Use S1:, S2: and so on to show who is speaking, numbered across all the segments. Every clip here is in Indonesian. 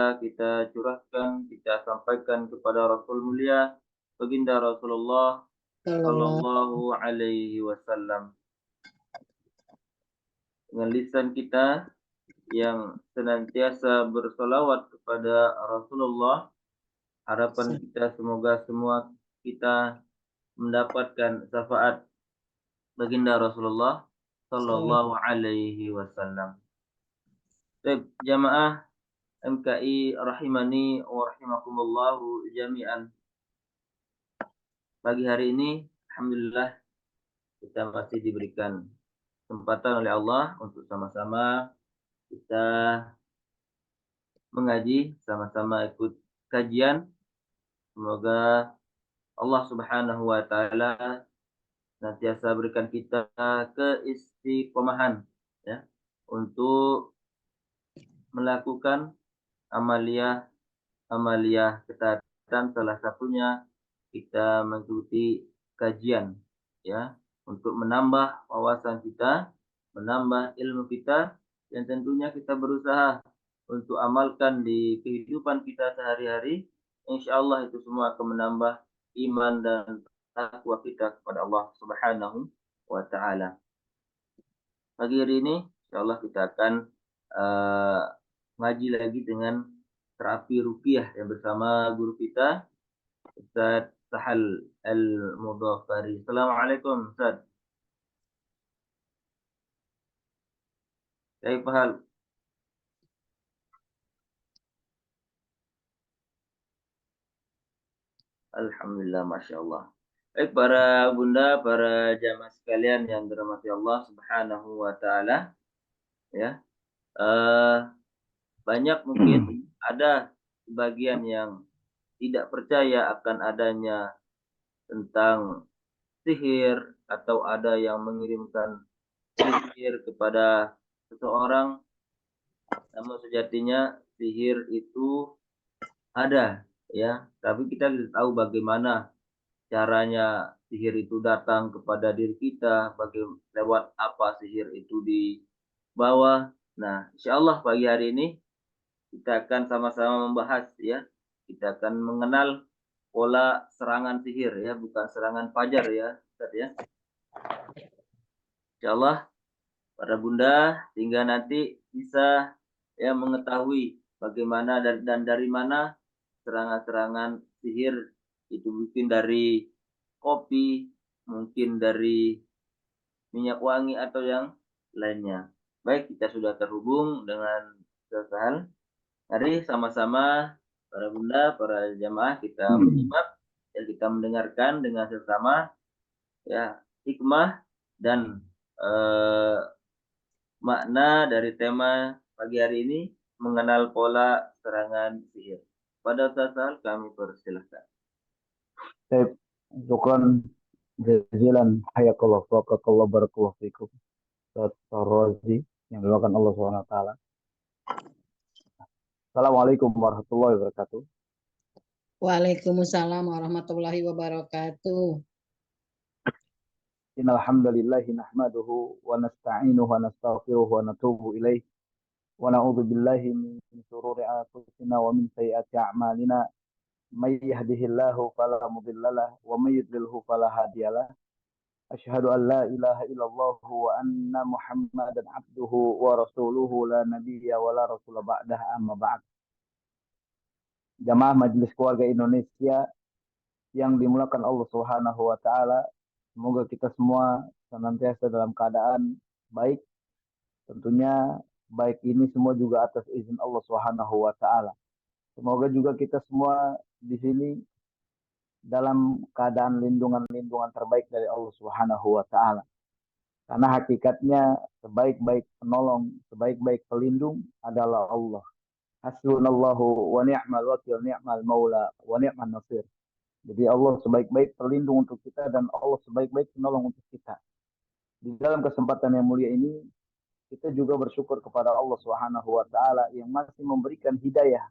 S1: kita curahkan, kita sampaikan kepada Rasul mulia, baginda Rasulullah
S2: Sallallahu
S1: Sallallahu Alaihi Wasallam. Dengan lisan kita yang senantiasa bersolawat kepada Rasulullah, harapan kita semoga semua kita mendapatkan syafaat baginda Rasulullah Sallallahu Alaihi Wasallam. Baik, jamaah MKI rahimani wa rahimakumullahu jami'an. Pagi hari ini, alhamdulillah, kita masih diberikan kesempatan oleh Allah untuk sama-sama kita mengaji, sama-sama ikut kajian. Semoga Allah Subhanahu wa taala senantiasa berikan kita keistiqomahan ya untuk melakukan amaliyah ketaatan, salah satunya kita mengikuti kajian ya untuk menambah wawasan kita, menambah ilmu kita, dan tentunya kita berusaha untuk amalkan di kehidupan kita sehari-hari. Insya Allah itu semua akan menambah iman dan takwa kita kepada Allah Subhanahu wa taala. Pagi hari ini insya Allah kita akan ngaji lagi dengan terapi ruqyah yang bersama guru kita Ustaz Sahal Al-Mudhafari. Assalamualaikum Ustaz. Kaif hal? Alhamdulillah, Masya Allah. Baik para bunda, para jamaah sekalian yang dirahmati Allah Subhanahu wa taala, ya. Banyak mungkin ada sebagian yang tidak percaya akan adanya tentang sihir atau ada yang mengirimkan sihir kepada seseorang, namun sejatinya sihir itu ada ya, tapi kita tidak tahu bagaimana caranya sihir itu datang kepada diri kita, lewat apa sihir itu dibawa. Nah, insya Allah pagi hari ini kita akan sama-sama membahas ya, kita akan mengenal pola serangan sihir ya, bukan serangan fajar ya, Ustaz ya. Insya Allah para bunda sehingga nanti bisa ya mengetahui bagaimana dan dari mana serangan-serangan sihir itu, mungkin dari kopi, mungkin dari minyak wangi atau yang lainnya. Baik, kita sudah terhubung dengan Ustaz. Mari sama-sama para bunda, para jamaah kita menyimak dan kita mendengarkan dengan seksama ya hikmah dan makna dari tema pagi hari ini, mengenal pola serangan sihir. Pada Ustaz kami persilahkan.
S3: Baik, syukran jazilan hayakallah wa barakallahu barakallahu fikum. Ustaz Razi yang didoakan Allah Subhanahu wa taala. Assalamualaikum warahmatullahi wabarakatuh.
S2: Waalaikumsalam warahmatullahi wabarakatuh.
S3: Innal hamdalillahi nahmaduhu wa nasta'inuhu wa nastaghfiruhu wa natubu ilaih wa na'udzu billahi min shururi anfusina wa min sayyiati a'malina. May yahdihillahu fala mudhillalah wa may yudlilhu fala hadiyalah. Asyhadu an la ilaha illallah wa anna Muhammadan abduhu wa rasuluhu la nabiyya wa la rasula ba'dah, amma ba'd. Jamaah Majelis Keluarga Indonesia yang dimulakan Allah Subhanahu wa taala, semoga kita semua senantiasa dalam keadaan baik. Tentunya baik ini semua juga atas izin Allah Subhanahu wa taala. Semoga juga kita semua di sini dalam keadaan lindungan terbaik dari Allah Subhanahu wa taala. Karena hakikatnya sebaik-baik penolong, sebaik-baik pelindung adalah Allah. Hasbunallahu wa ni'mal wakil, ni'mal maula wa ni'man nasir. Jadi Allah sebaik-baik pelindung untuk kita dan Allah sebaik-baik penolong untuk kita. Di dalam kesempatan yang mulia ini, kita juga bersyukur kepada Allah Subhanahu wa taala yang masih memberikan hidayah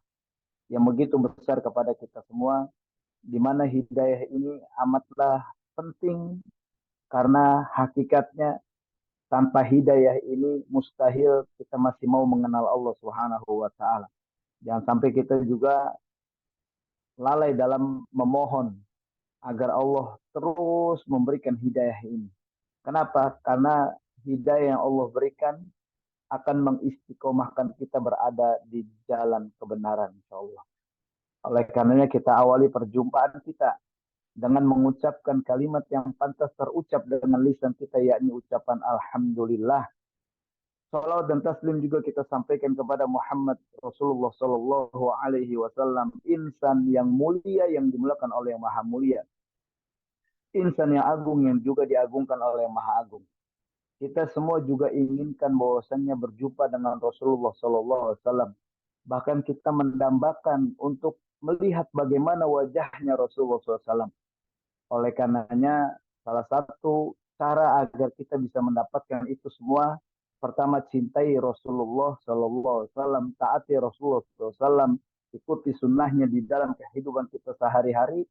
S3: yang begitu besar kepada kita semua, di mana hidayah ini amatlah penting karena hakikatnya tanpa hidayah ini mustahil kita masih mau mengenal Allah Subhanahu wa taala. Jangan sampai kita juga lalai dalam memohon agar Allah terus memberikan hidayah ini. Kenapa? Karena hidayah yang Allah berikan akan mengistiqomahkan kita berada di jalan kebenaran, insya Allah. Oleh karenanya kita awali perjumpaan kita dengan mengucapkan kalimat yang pantas terucap dengan lisan kita, yakni ucapan Alhamdulillah. Salawat dan taslim juga kita sampaikan kepada Muhammad Rasulullah Sallallahu Alaihi Wasallam, insan yang mulia yang dimuliakan oleh yang maha mulia, insan yang agung yang juga diagungkan oleh yang maha agung. Kita semua juga inginkan bahwasannya berjumpa dengan Rasulullah Sallallahu Alaihi Wasallam. Bahkan kita mendambakan untuk melihat bagaimana wajahnya Rasulullah SAW. Oleh karenanya, salah satu cara agar kita bisa mendapatkan itu semua, pertama cintai Rasulullah SAW, taati Rasulullah SAW, ikuti sunnahnya di dalam kehidupan kita sehari-hari.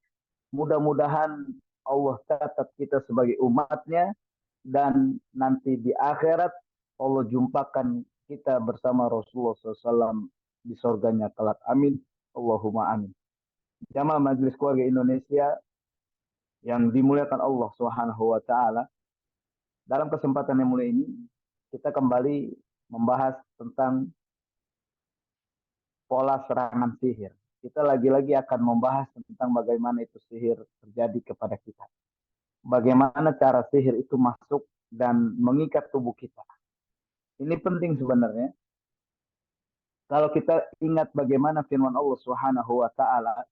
S3: Mudah-mudahan Allah catat kita sebagai umatnya, dan nanti di akhirat Allah jumpakan kita bersama Rasulullah SAW di surganya kelak. Amin. Allahumma amin. Jamaah Majelis Keluarga Indonesia yang dimuliakan Allah Subhanahu wa taala, dalam kesempatan yang mulia ini kita kembali membahas tentang pola serangan sihir. Kita lagi-lagi akan membahas tentang bagaimana itu sihir terjadi kepada kita. Bagaimana cara sihir itu masuk dan mengikat tubuh kita. Ini penting sebenarnya. Kalau kita ingat bagaimana firman Allah Subhanahu wa taala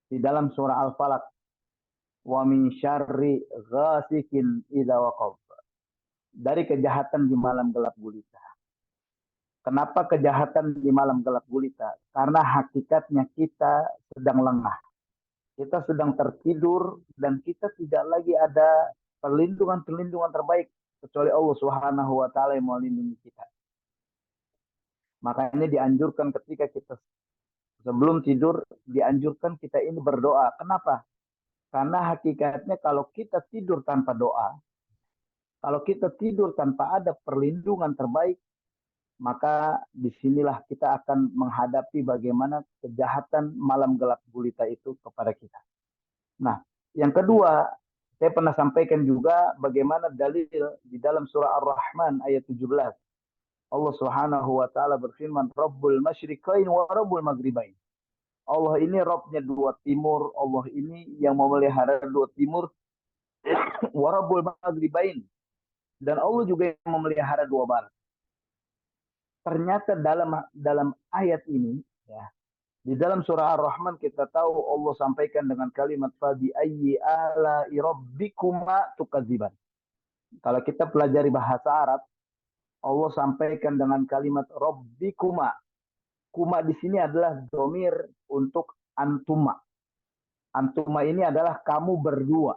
S3: di dalam surah Al-Falaq, wa min syarri ghasikin idza waqab. Dari kejahatan di malam gelap gulita. Kenapa kejahatan di malam gelap gulita? Karena hakikatnya kita sedang lengah. Kita sedang tertidur dan kita tidak lagi ada perlindungan terbaik kecuali Allah Subhanahu wa taala yang melindungi kita. Makanya dianjurkan ketika kita sebelum tidur, dianjurkan kita ini berdoa. Kenapa? Karena hakikatnya kalau kita tidur tanpa doa, kalau kita tidur tanpa ada perlindungan terbaik, maka disinilah kita akan menghadapi bagaimana kejahatan malam gelap gulita itu kepada kita. Nah, yang kedua, saya pernah sampaikan juga bagaimana dalil di dalam surah Ar-Rahman ayat 17. Allah Subhanahu wa taala berfirman, Rabbul masyriqain wa Rabbul maghribain. Allah ini Rabbnya dua timur, Allah ini yang memelihara dua timur, wa Rabbul maghribain. Dan Allah juga yang memelihara dua barat. Ternyata dalam ayat ini, ya, di dalam surah Ar-Rahman kita tahu Allah sampaikan dengan kalimat fabi ayyi ala rabbikuma tukadziban. Kalau kita pelajari bahasa Arab, Allah sampaikan dengan kalimat rabbikuma. Kuma di sini adalah domir untuk antuma. Antuma ini adalah kamu berdua.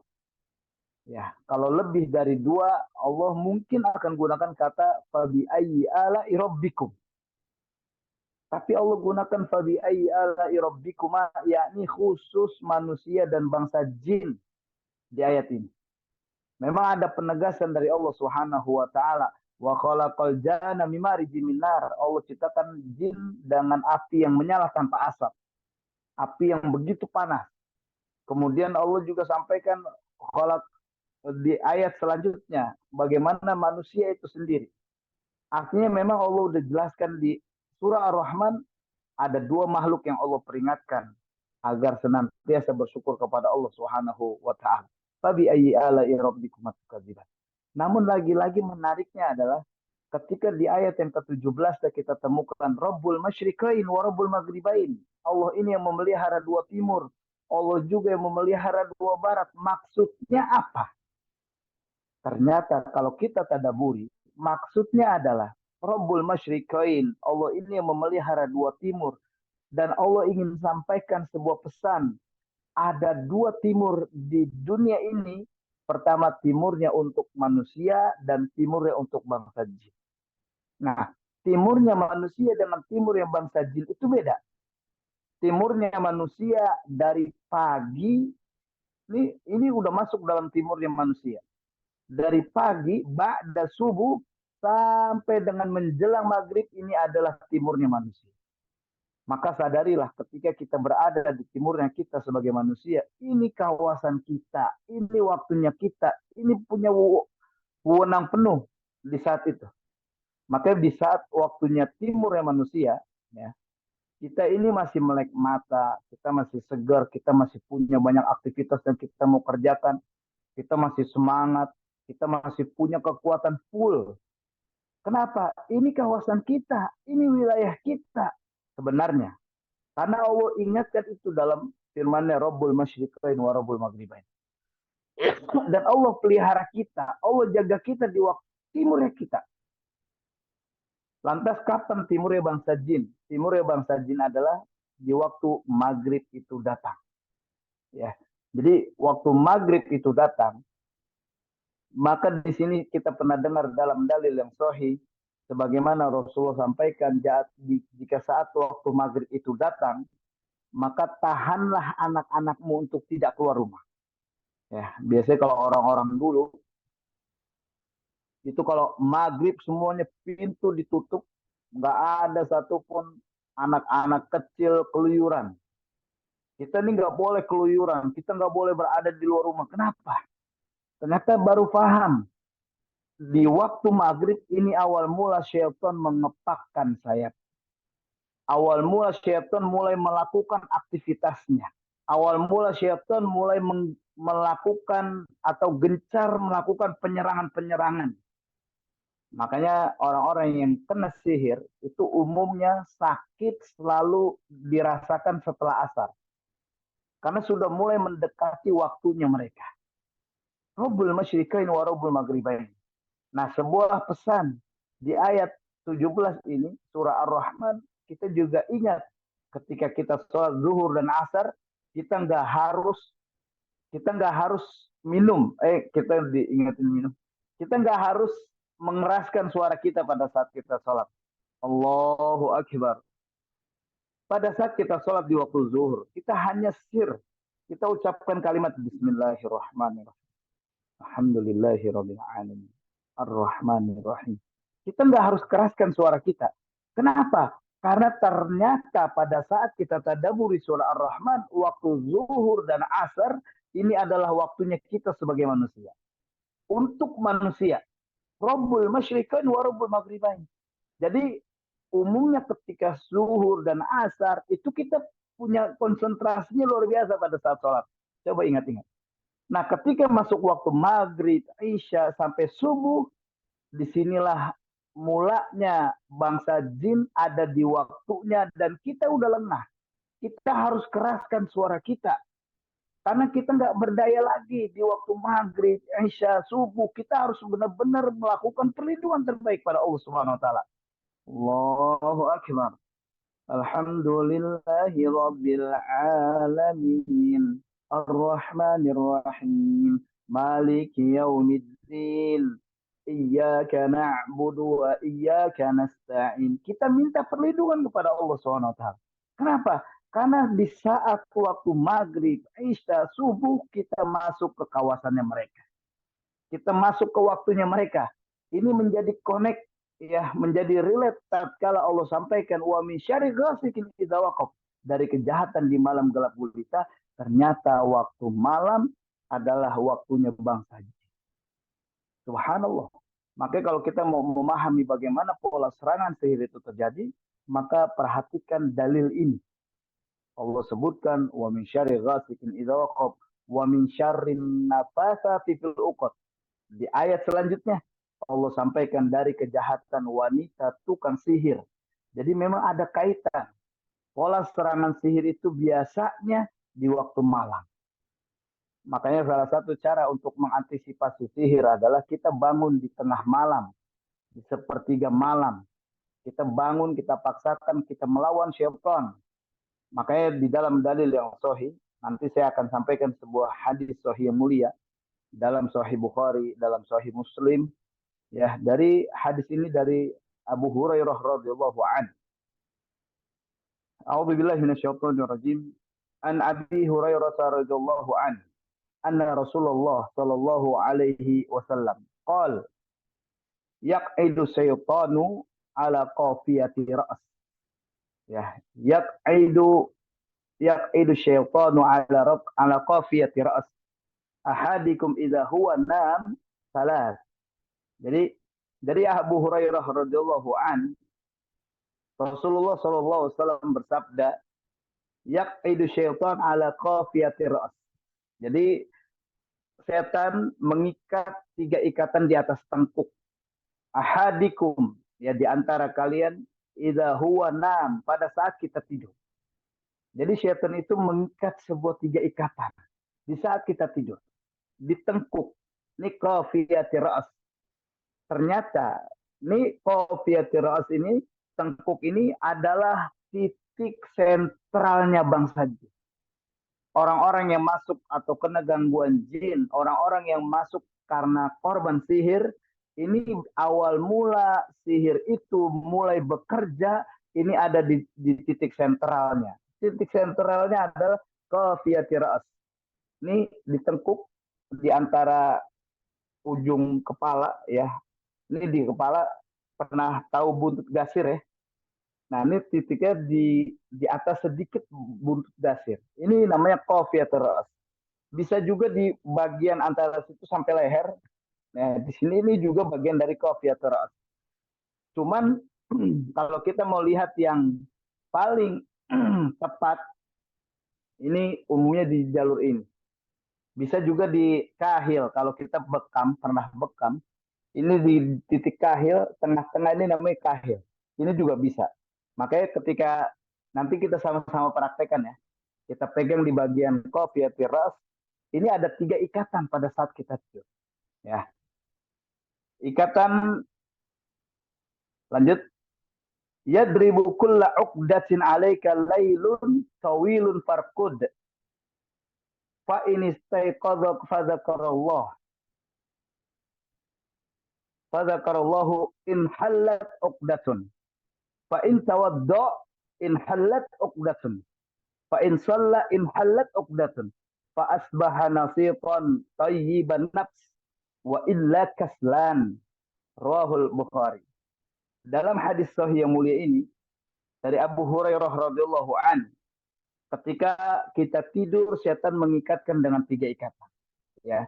S3: Ya, kalau lebih dari dua, Allah mungkin akan gunakan kata fabi ayyi ala rabbikum. Tapi Allah gunakan fabi ayyi ala rabbikuma, yakni khusus manusia dan bangsa jin di ayat ini. Memang ada penegasan dari Allah Subhanahu wa taala, wa khalaqal janna min marijin min nar. Allah ciptakan jin dengan api yang menyala tanpa asap. Api yang begitu panas. Kemudian Allah juga sampaikan khalaq di ayat selanjutnya bagaimana manusia itu sendiri. Artinya memang Allah sudah jelaskan di surah Ar-Rahman ada dua makhluk yang Allah peringatkan agar senantiasa bersyukur kepada Allah Subhanahu wa taala. Fabi ayyi ala'i rabbikum tukadziban. Namun lagi-lagi menariknya adalah ketika di ayat yang ke-17 kita temukan Rabbul masyriqain wa Rabbul maghribain. Allah ini yang memelihara dua timur, Allah juga yang memelihara dua barat. Maksudnya apa? Ternyata kalau kita tadaburi, maksudnya adalah Rabbul masyriqain, Allah ini yang memelihara dua timur, dan Allah ingin sampaikan sebuah pesan. Ada dua timur di dunia ini. Pertama timurnya untuk manusia dan timurnya untuk bangsa jin. Nah, timurnya manusia dengan timur yang bangsa jin itu beda. Timurnya manusia dari pagi, ini udah masuk dalam timurnya manusia. Dari pagi, ba'da subuh, sampai dengan menjelang maghrib, ini adalah timurnya manusia. Maka sadarilah ketika kita berada di timurnya kita sebagai manusia, ini kawasan kita, ini waktunya kita, ini punya wewenang penuh di saat itu. Maka di saat waktunya timurnya manusia, ya, kita ini masih melek mata, kita masih segar, kita masih punya banyak aktivitas yang kita mau kerjakan, kita masih semangat, kita masih punya kekuatan full. Kenapa? Ini kawasan kita, ini wilayah kita sebenarnya. Karena Allah ingatkan itu dalam firman-Nya Rabbul Masyriqain wa Rabbul Maghribain. Dan Allah pelihara kita, Allah jaga kita di waktu timurnya kita. Lantas kapan timurnya bangsa jin? Timurnya bangsa jin adalah di waktu maghrib itu datang. Ya, jadi waktu maghrib itu datang, maka di sini kita pernah dengar dalam dalil yang sahih, sebagaimana Rasulullah sampaikan, jika saat waktu maghrib itu datang, maka tahanlah anak-anakmu untuk tidak keluar rumah. Ya, biasanya kalau orang-orang dulu itu kalau maghrib semuanya pintu ditutup, nggak ada satupun anak-anak kecil keluyuran. Kita ini nggak boleh keluyuran, kita nggak boleh berada di luar rumah. Kenapa? Ternyata baru paham di waktu maghrib ini awal mula syaitan mengepakkan sayap. Awal mula syaitan mulai melakukan aktivitasnya. Awal mula syaitan mulai melakukan atau gencar melakukan penyerangan-penyerangan. Makanya orang-orang yang kena sihir itu umumnya sakit selalu dirasakan setelah asar. Karena sudah mulai mendekati waktunya mereka. Rabbul Masyriqain wa Rabbul Maghribain. Nah, sebuah pesan di ayat 17 ini, surah Ar-Rahman, kita juga ingat ketika kita sholat zuhur dan asar, kita nggak harus minum. Kita diingatin minum. Kita nggak harus mengeraskan suara kita pada saat kita sholat. Allahu Akbar. Pada saat kita sholat di waktu zuhur, kita hanya sir. Kita ucapkan kalimat Bismillahirrahmanirrahim. Alhamdulillahirabbil alamin. Ar-Rahmanirrahim. Kita nggak harus keraskan suara kita. Kenapa? Karena ternyata pada saat kita tadabburi surah Ar-Rahman, waktu zuhur dan asar, ini adalah waktunya kita sebagai manusia. Untuk manusia. Rabbul Masyriqain wa Rabbul Maghribain. Jadi umumnya ketika zuhur dan asar, itu kita punya konsentrasinya luar biasa pada saat sholat. Coba ingat-ingat. Nah, ketika masuk waktu maghrib, isya, sampai subuh, disinilah mulanya bangsa jin ada di waktunya dan kita udah lengah. Kita harus keraskan suara kita. Karena kita nggak berdaya lagi di waktu maghrib, isya, subuh. Kita harus benar-benar melakukan perlindungan terbaik pada Allah Subhanahu wa taala. Allahu Akbar. Alhamdulillahi Rabbil Alamin. Ar-Rahmanir-Rahim. Maliki Yaumiddin. Iyyaka na'budu wa iyyaka nasta'in. Kita minta perlindungan kepada Allah SWT. Kenapa? Karena di saat waktu maghrib, isya, subuh, kita masuk ke kawasannya mereka. Kita masuk ke waktunya mereka. Ini menjadi connect, ya, menjadi relate tatkala Allah sampaikan wa min syarri ghasiqin idza waqab, dari kejahatan di malam gelap gulita, ternyata waktu malam adalah waktunya bangsa jin. Subhanallah. Maka kalau kita mau memahami bagaimana pola serangan sihir itu terjadi, maka perhatikan dalil ini. Allah sebutkan wa min syarri ghasiqin idza waqab wa min syarrin nafatsati fil 'uqad. Di ayat selanjutnya Allah sampaikan dari kejahatan wanita tukang sihir. Jadi memang ada kaitan. Pola serangan sihir itu biasanya di waktu malam. Makanya salah satu cara untuk mengantisipasi sihir adalah kita bangun di tengah malam, di sepertiga malam. Kita bangun, kita paksakan, kita melawan syaitan. Makanya di dalam dalil yang sahih, nanti saya akan sampaikan sebuah hadis sahih yang mulia dalam Sahih Bukhari, dalam Sahih Muslim, ya, dari hadis ini dari Abu Hurairah radhiyallahu anhu. A'udzu billahi minasyaitonir rajim. An Abi Hurairah radhiyallahu anhu anna Rasulullah sallallahu alaihi wasallam qala yaqidu syaitanu ala qafiyati ra's Ya, yaqidu syaitanu ala qafiyati ra's ahadikum idza huwa nam salat. Jadi dari Abu Hurairah radhiyallahu an, Rasulullah sallallahu alaihi wasallam bersabda, yaqidu syaitan ala qafiyati ra's. Jadi setan mengikat 3 ikatan di atas tengkuk. Ahadikum, ya di antara kalian, idza huwa nam, pada saat kita tidur. Jadi setan itu mengikat sebuah 3 ikatan di saat kita tidur, di tengkuk. Ini qafiyati ra's. Ternyata ini qafiyati ra's ini, tengkuk ini adalah titik sentralnya bangsa jin. Orang-orang yang masuk atau kena gangguan jin, orang-orang yang masuk karena korban sihir, ini awal mula sihir itu mulai bekerja, ini ada di titik sentralnya. Titik sentralnya adalah qafiyati ra's. Ini di tengkuk, di antara ujung kepala, ya. Ini di kepala, pernah tahu buntut gasir ya? Nah, ini titiknya di atas sedikit buntut dasir. Ini namanya qafiyatu ra's. Bisa juga di bagian antara situ sampai leher. Nah, di sini ini juga bagian dari qafiyatu ra's. Cuman kalau kita mau lihat yang paling tepat, ini umumnya di jalur ini. Bisa juga di kahil. Kalau kita bekam, pernah bekam, ini di titik kahil, tengah-tengah ini namanya kahil. Ini juga bisa. Makanya ketika nanti kita sama-sama praktekkan ya, kita pegang di bagian qafiyati ra's, ini ada 3 ikatan pada saat kita tidur. Ya. Ikatan, lanjut. Yadribu kulla uqdatin 'alaika lailun tawilun farqud. Fa in istayqadha fadzakarallah. Fadzakarallahu in hallat uqdatun. Fa in tawadda in hallat uqdatun. Fa in shalla in hallat uqdatun. Fa asbaha nasiqan tayyiban nafs wa illa kaslan. Rawahul Bukhari. Dalam hadis sahih yang mulia ini dari Abu Hurairah radhiyallahu an, ketika kita tidur setan mengikatkan dengan 3 ikatan. Ya.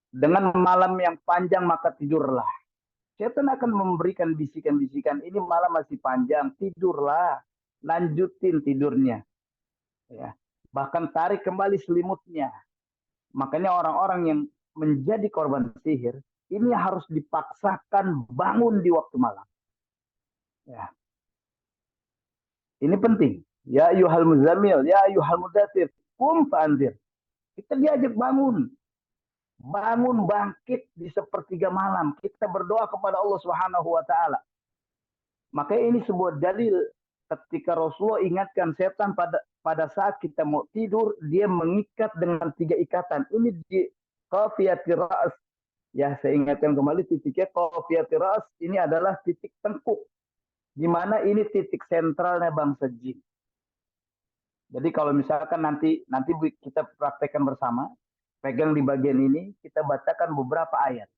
S3: Dengan malam yang panjang maka tidurlah. Setan akan memberikan bisikan-bisikan, ini malam masih panjang, tidurlah, lanjutin tidurnya. Ya. Bahkan tarik kembali selimutnya. Makanya orang-orang yang menjadi korban sihir, ini harus dipaksakan bangun di waktu malam. Ya. Ini penting. Ya ayyuhal muzammil, ya ayyuhal mudaththir, qum fa'anzir. Kita diajak bangun. Bangun bangkit di sepertiga malam. Kita berdoa kepada Allah Subhanahu wa taala. Makanya ini sebuah dalil ketika Rasulullah ingatkan setan pada saat kita mau tidur, dia mengikat dengan 3 ikatan. Ini di qafiyati ra's. Ya, saya ingatkan kembali titiknya qafiyati ra's ini adalah titik tengkuk. Di mana ini titik sentralnya bangsa jin. Jadi kalau misalkan nanti kita praktekkan bersama, pegang di bagian ini, kita bacakan beberapa ayat.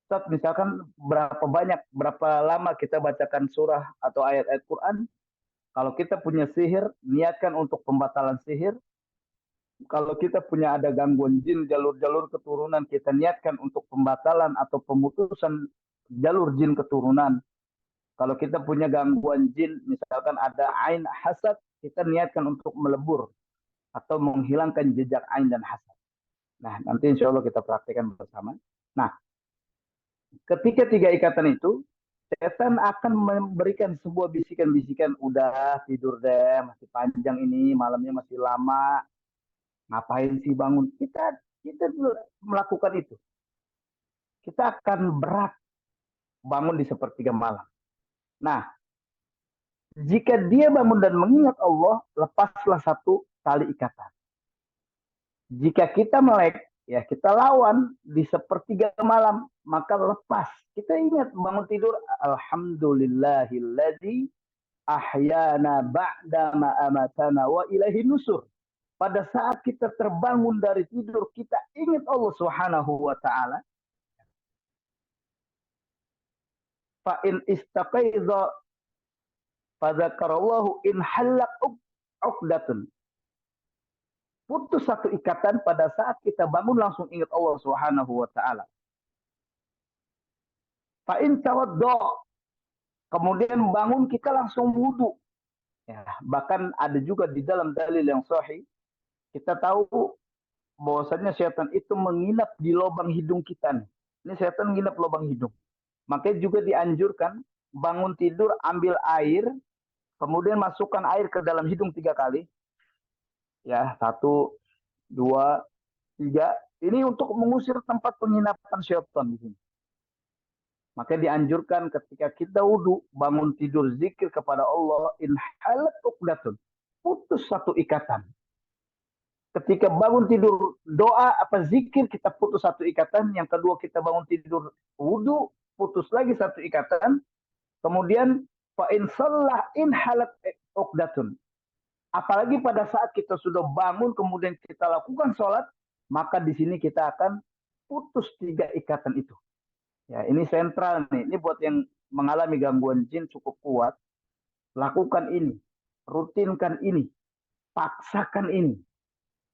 S3: Ustaz, misalkan berapa lama kita bacakan surah atau ayat-ayat Quran. Kalau kita punya sihir, niatkan untuk pembatalan sihir. Kalau kita punya ada gangguan jin, jalur-jalur keturunan, kita niatkan untuk pembatalan atau pemutusan jalur jin keturunan. Kalau kita punya gangguan jin, misalkan ada ain hasad, kita niatkan untuk melebur atau menghilangkan jejak ain dan hasad. Nah, nanti insya Allah kita praktikkan bersama. Nah, ketika 3 ikatan itu, setan akan memberikan sebuah bisikan-bisikan, udah tidur deh, masih panjang ini, malamnya masih lama, ngapain sih bangun? Kita melakukan itu. Kita akan berat bangun di sepertiga malam. Nah, jika dia bangun dan mengingat Allah, lepaslah 1 tali ikatan. Jika kita melek, ya kita lawan di sepertiga malam, maka lepas. Kita ingat bangun tidur, alhamdulillahilladzi ahyana ba'dama amatana wa ilaihin nusur. Pada saat kita terbangun dari tidur, kita ingat Allah Subhanahu wa taala. Fa in istaqaidha Fadzakarallahu in halak uqdatun. Putus satu ikatan pada saat kita bangun langsung ingat Allah Subhanahu wa taala. Fa in tawaddo, kemudian bangun kita langsung wudu. Ya, bahkan ada juga di dalam dalil yang sahih kita tahu bahwasanya setan itu menginap di lubang hidung kita nih. Ini setan menginap lubang hidung. Makanya juga dianjurkan bangun tidur ambil air, kemudian masukkan air ke dalam hidung 3 kali. Ya, 1, 2, 3. Ini untuk mengusir tempat penginapan syaitan di sini. Maka dianjurkan ketika kita wudhu, bangun tidur zikir kepada Allah, in halat uqdatun. Putus satu ikatan. Ketika bangun tidur doa apa zikir kita putus satu ikatan. Yang kedua kita bangun tidur wudhu, putus lagi satu ikatan. Kemudian fa in shallah in halat uqdatun. Apalagi pada saat kita sudah bangun kemudian kita lakukan sholat, maka di sini kita akan putus 3 ikatan itu. Ya, ini sentral nih. Ini buat yang mengalami gangguan jin cukup kuat. Lakukan ini. Rutinkan ini. Paksakan ini.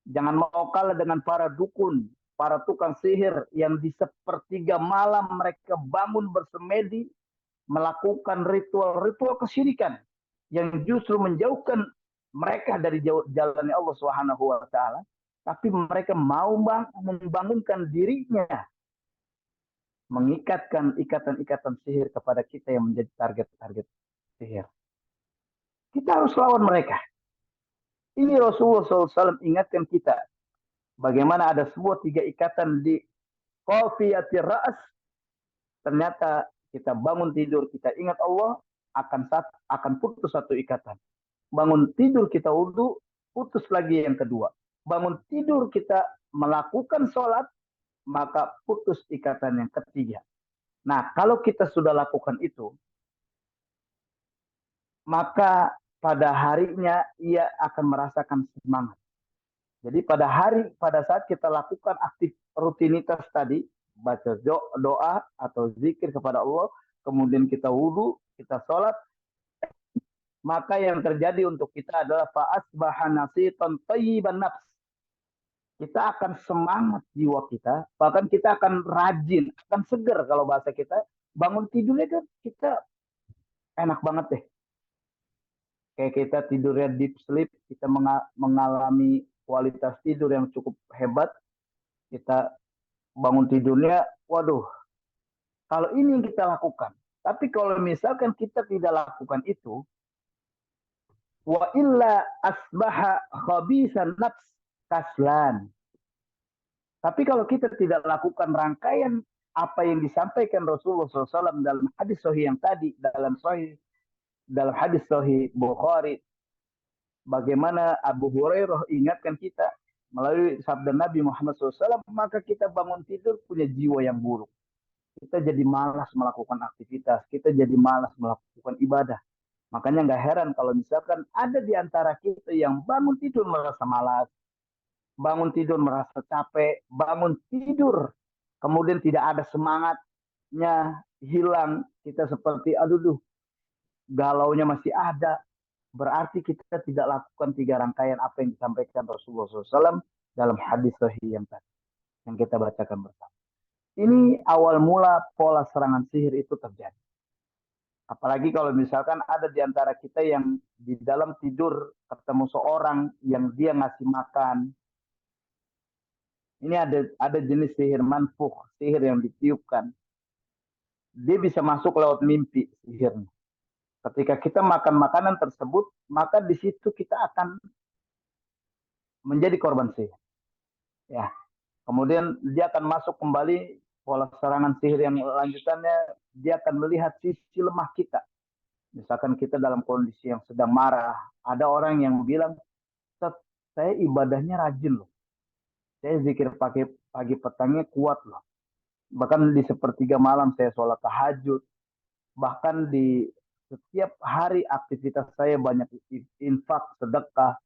S3: Jangan mau kalah dengan para dukun, para tukang sihir yang di sepertiga malam mereka bangun bersemedi melakukan ritual-ritual kesyirikan yang justru menjauhkan mereka dari jalannya Allah Subhanahu wa taala, tapi mereka mau membangunkan dirinya, mengikatkan ikatan-ikatan sihir kepada kita yang menjadi target-target sihir. Kita harus lawan mereka. Ini Rasulullah SAW ingatkan kita bagaimana ada sebuah 3 ikatan di qafiyatir ra's. Ternyata kita bangun tidur, kita ingat Allah, akan putus satu ikatan. Bangun tidur kita wudhu, putus lagi yang kedua. Bangun tidur kita melakukan sholat, maka putus ikatan yang ketiga. Nah, kalau kita sudah lakukan itu, maka pada harinya ia akan merasakan semangat. Jadi pada saat kita lakukan aktif rutinitas tadi, baca doa atau zikir kepada Allah, kemudian kita wudhu, kita sholat, maka yang terjadi untuk kita adalah fa'asbaha nasitan thayyiban nafs. Kita akan semangat jiwa kita, bahkan kita akan rajin, akan seger kalau bahasa kita. Bangun tidurnya kan kita enak banget deh. Kayak kita tidurnya deep sleep, kita mengalami kualitas tidur yang cukup hebat. Kita bangun tidurnya, waduh, kalau ini yang kita lakukan. Tapi kalau misalkan kita tidak lakukan itu, wa illa asbaha khabisan nafs kaslan. Tapi kalau kita tidak lakukan rangkaian apa yang disampaikan Rasulullah SAW dalam hadis sahih yang tadi, dalam hadis sahih Bukhari, bagaimana Abu Hurairah ingatkan kita melalui sabda Nabi Muhammad SAW, maka kita bangun tidur punya jiwa yang buruk. Kita jadi malas melakukan aktivitas, kita jadi malas melakukan ibadah. Makanya nggak heran kalau misalkan ada di antara kita yang bangun tidur merasa malas, bangun tidur merasa capek, bangun tidur kemudian tidak ada semangatnya, hilang, kita seperti aduh galaunya masih ada. Berarti kita tidak lakukan 3 rangkaian apa yang disampaikan Rasulullah SAW dalam hadis sahih yang tadi yang kita bacakan bersama. Ini awal mula pola serangan sihir itu terjadi. Apalagi kalau misalkan ada di antara kita yang di dalam tidur ketemu seorang yang dia ngasih makan. Ini ada jenis sihir manfuh, sihir yang ditiupkan. Dia bisa masuk lewat mimpi sihirnya. Ketika kita makan makanan tersebut, maka di situ kita akan menjadi korban sihir. Ya. Kemudian dia akan masuk kembali pola serangan sihir yang lanjutannya, dia akan melihat sisi lemah kita. Misalkan kita dalam kondisi yang sedang marah, ada orang yang bilang, saya ibadahnya rajin loh. Saya zikir pagi petangnya kuat loh. Bahkan di sepertiga malam saya sholat tahajud. Bahkan di setiap hari aktivitas saya banyak infak, sedekah.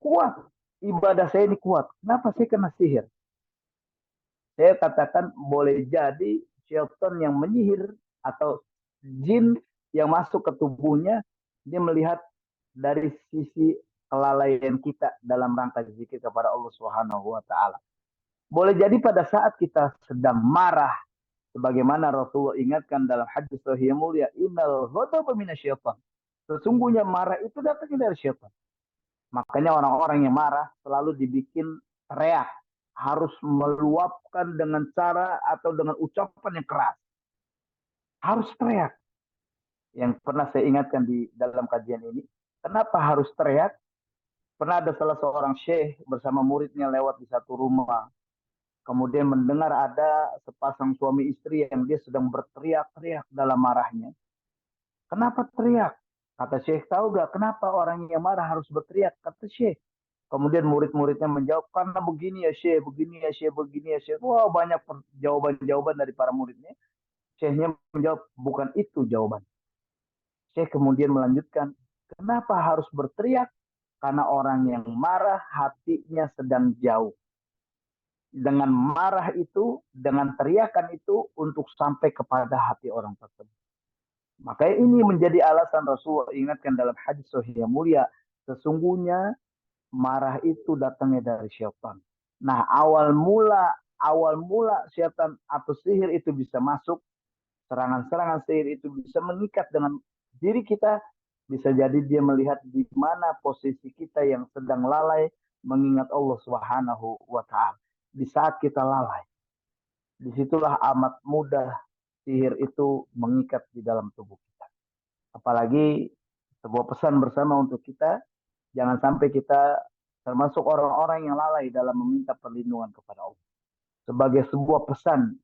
S3: Kuat. Ibadah saya ini kuat. Kenapa saya kena sihir? Saya katakan boleh jadi syaitan yang menyihir atau jin yang masuk ke tubuhnya Dia melihat dari sisi kelalaian kita dalam rangka zikir kepada Allah Subhanahu wa taala. Boleh jadi pada saat kita sedang marah, sebagaimana Rasulullah ingatkan dalam hadis sahih mulia, innal ghadaba minasyaitan. Sesungguhnya marah itu datangnya dari syaitan. Makanya orang-orang yang marah selalu dibikin teriak, harus meluapkan dengan cara atau dengan ucapan yang keras. Harus teriak. Yang pernah saya ingatkan di dalam kajian ini, kenapa harus teriak? Pernah ada salah seorang syekh bersama muridnya lewat di satu rumah. Kemudian mendengar ada sepasang suami istri yang dia sedang berteriak-teriak dalam marahnya. Kenapa teriak? Kata syekh, tahu gak kenapa orang yang marah harus berteriak? Kata syekh. Kemudian murid-muridnya menjawab, karena begini ya syekh, begini ya syekh, begini ya syekh. Wah, banyak jawaban-jawaban dari para muridnya. Syekhnya menjawab, bukan itu jawaban. Syekh kemudian melanjutkan, kenapa harus berteriak? Karena orang yang marah hatinya sedang jauh. Dengan marah itu, dengan teriakan itu untuk sampai kepada hati orang tersebut. Makanya ini menjadi alasan Rasulullah ingatkan dalam hadis sahih yang mulia, sesungguhnya marah itu datangnya dari syaitan. Nah, awal mula syaitan atau sihir itu bisa masuk, serangan-serangan sihir itu bisa mengikat dengan diri kita, bisa jadi dia melihat di mana posisi kita yang sedang lalai mengingat Allah Subhanahu wa taala. Di saat kita lalai, disitulah amat mudah sihir itu mengikat di dalam tubuh kita. Apalagi sebuah pesan bersama untuk kita, jangan sampai kita termasuk orang-orang yang lalai dalam meminta perlindungan kepada Allah. Sebagai sebuah pesan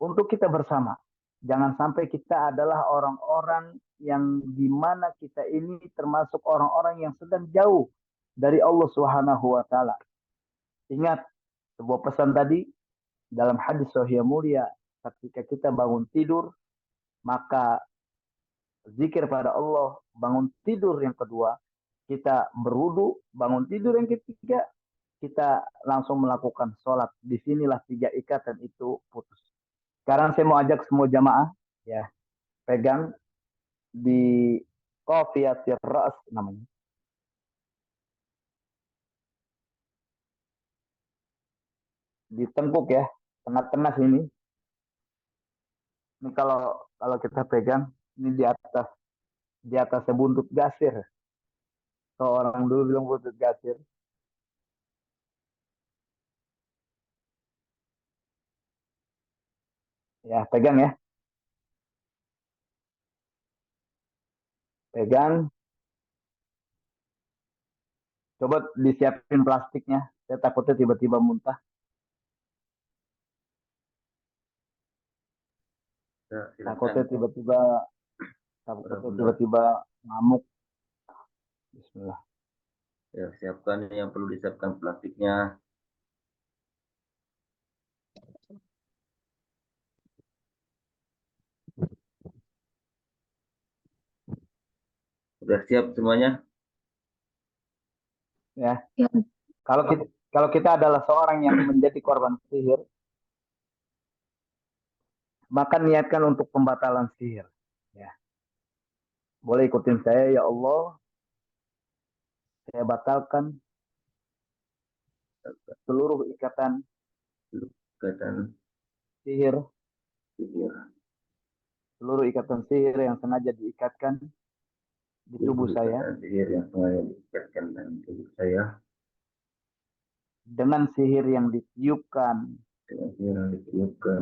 S3: untuk kita bersama, jangan sampai kita adalah orang-orang yang dimana kita ini termasuk orang-orang yang sedang jauh dari Allah Subhanahu wa taala. Ingat sebuah pesan tadi dalam hadis sahih mulia, ketika kita bangun tidur, maka zikir pada Allah, bangun tidur yang kedua, kita berwudu, bangun tidur yang ketiga, kita langsung melakukan sholat. Disinilah 3 ikatan itu putus. Sekarang saya mau ajak semua jamaah, ya, pegang di qafiyatir ra's namanya. Ditengkuk ya, tengah-tengah sini. Ini kalau kita pegang, ini di atasnya buntut gasir. Kalau orang dulu bilang buntut gasir. Ya, pegang ya. Pegang. Coba disiapin plastiknya. Saya takutnya tiba-tiba muntah.
S1: Ya,
S3: Takutnya
S1: silakan.
S3: tiba-tiba ngamuk. Bismillah.
S1: Ya, siapkan yang perlu disiapkan plastiknya. Sudah siap semuanya?
S3: Ya. Kalau kita adalah seorang yang menjadi korban sihir, maka niatkan untuk pembatalan sihir. Ya. Boleh ikutin saya, ya Allah, saya batalkan seluruh ikatan
S1: Ikatan
S3: sihir,
S1: sihir.
S3: seluruh ikatan sihir yang sengaja diikatkan di tubuh saya,
S1: Ikatan sihir yang sengaja diikatkan dalam tubuh saya.
S3: dengan sihir yang ditiupkan,
S1: Dengan sihir yang ditiupkan,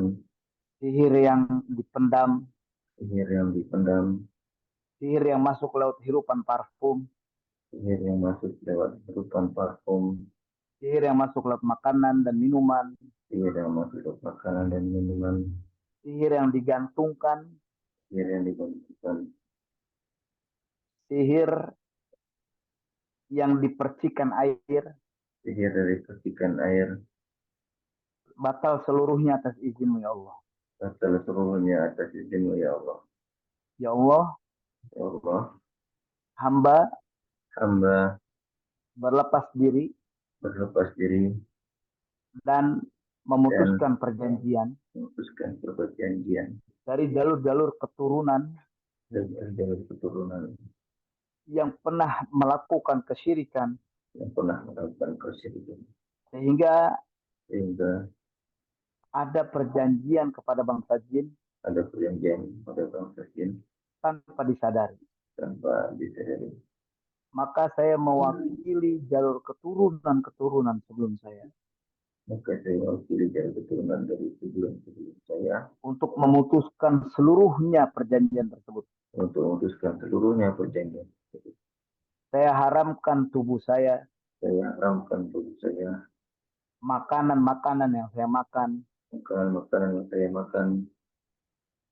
S3: sihir yang dipendam,
S1: sihir yang dipendam,
S3: sihir yang masuk lewat hirupan parfum,
S1: sihir yang masuk lewat hirupan parfum,
S3: sihir yang masuk lewat makanan dan minuman,
S1: sihir yang masuk lewat makanan dan minuman,
S3: sihir yang digantungkan,
S1: sihir yang dibentukkan,
S3: sihir yang dipercikan air,
S1: sihir dari percikan air,
S3: batal seluruhnya atas izin ya Allah.
S1: batal seluruhnya atas izin-Mu ya Allah.
S3: Ya Allah,
S1: Ya Allah,
S3: hamba
S1: hamba
S3: berlepas diri
S1: berlepas diri
S3: dan memutuskan perjanjian
S1: memutuskan perjanjian
S3: dari jalur-jalur keturunan
S1: dan jalur keturunan
S3: yang pernah melakukan kesyirikan, sehingga ada perjanjian kepada bangsa jin tanpa disadari. Maka saya mewakili jalur keturunan sebelum saya untuk memutuskan seluruhnya perjanjian tersebut. Saya haramkan tubuh saya, makanan-makanan yang saya makan,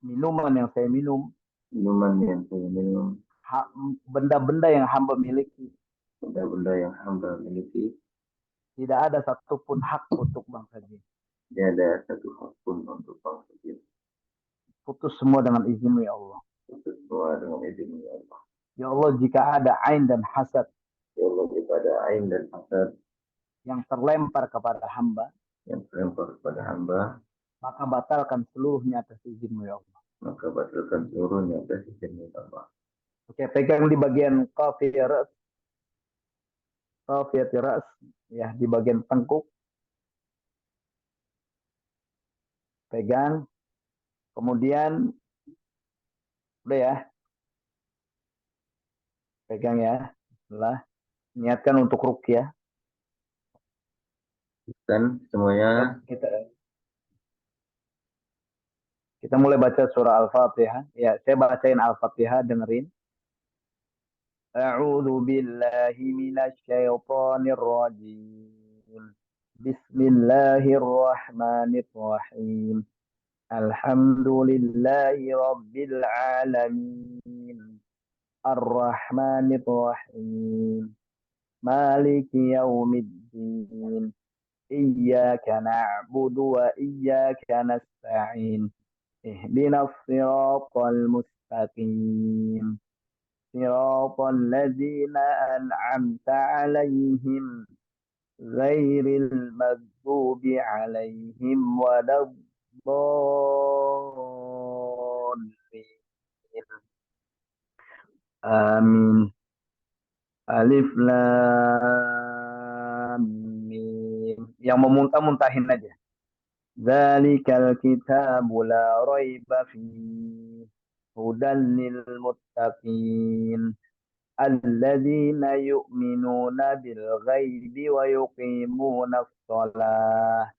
S3: minuman yang saya minum, benda-benda yang hamba miliki. Tidak ada satupun hak untuk bangsa jin. Putus semua dengan izin ya Allah. Ya Allah, jika ada ain dan hasad yang terlempar kepada hamba, maka batalkan seluruhnya atas izin ya Allah. Oke, pegang di bagian qafiyah ras, ya, di bagian tengkuk. Pegang. Kemudian udah ya. Pegang ya. Setelah niatkan untuk ruqyah.
S1: Dan semuanya
S3: kita mulai baca surah Al-Fatihah. Ya, saya bacain Al-Fatihah, dengerin. A'udzu billahi minasyaitonir rajim. Bismillahirrahmanirrahim. Alhamdulillahi rabbil alamin. Ar-Rahmanir-Rahim. Maliki yaumiddin. Iyyaka na'budu wa iyyaka nasta'in. Ihdinas siratal mustaqim. Siratal ladzina an'amta 'alaihim ghairil maghdubi 'alaihim waladdallin. Amin. Alif lam mim. Yang memuntah-muntahin aja. Dzalikal kitabu la raiba fihi hudan lil muttaqin alladzina yu'minuna bil ghaibi wa yuqimuna shalah